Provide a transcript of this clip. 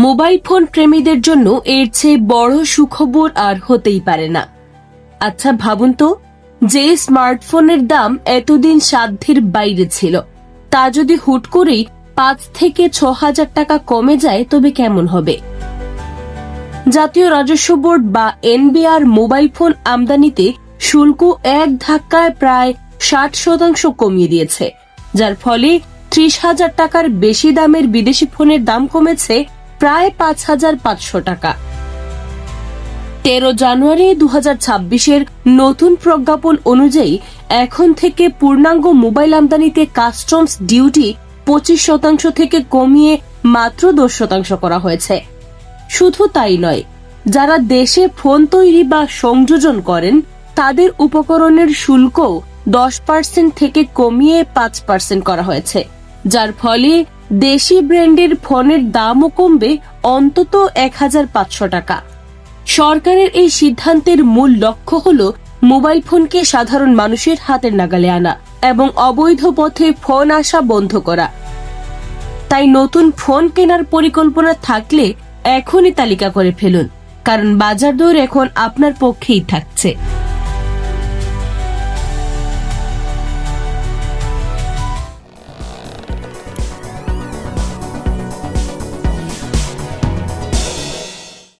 Mobile phone প্রেমীদের জন্য এর চেয়ে বড় সুখবর আর হতেই পারে না। আচ্ছা ভাবুন তো, যে স্মার্টফোনের দাম এতদিন সাধ্যের বাইরে ছিল, তা যদি হুট করেই 5 থেকে 6,000 টাকা কমে যায় তবে কেমন হবে? জাতীয় রাজস্ব বোর্ড বা এনবিআর মোবাইল ফোন আমদানিতে শুল্ক এক ধাক্কায় প্রায় 60% কমিয়ে দিয়েছে, যার ফলে 30,000 টাকার বেশি দামের বিদেশি ফোনের দাম কমেছে প্রায় 5,500 টাকা। 13 জানুয়ারি 2026-এর নতুন প্রজ্ঞাপন অনুযায়ী এখন থেকে পূর্ণাঙ্গ মোবাইল আমদানিতে কাস্টমস ডিউটি 25% থেকে কমিয়ে মাত্র 10% করা হয়েছে। শুধু তাই নয়, যারা দেশে ফোন তৈরি বা সংযোজন করেন তাদের উপকরণের শুল্কও 10% থেকে কমিয়ে 5% করা হয়েছে, যার ফলে দেশি ব্র্যান্ডের ফোনের দামও কমবে অন্তত 1,500 টাকা। সরকারের এই সিদ্ধান্তের মূল লক্ষ্য হল মোবাইল ফোনকে সাধারণ মানুষের হাতের নাগালে আনা এবং অবৈধ পথে ফোন আসা বন্ধ করা। তাই নতুন ফোন কেনার পরিকল্পনা থাকলে এখনই তালিকা করে ফেলুন, কারণ বাজার দর এখন আপনার পক্ষেই থাকছে।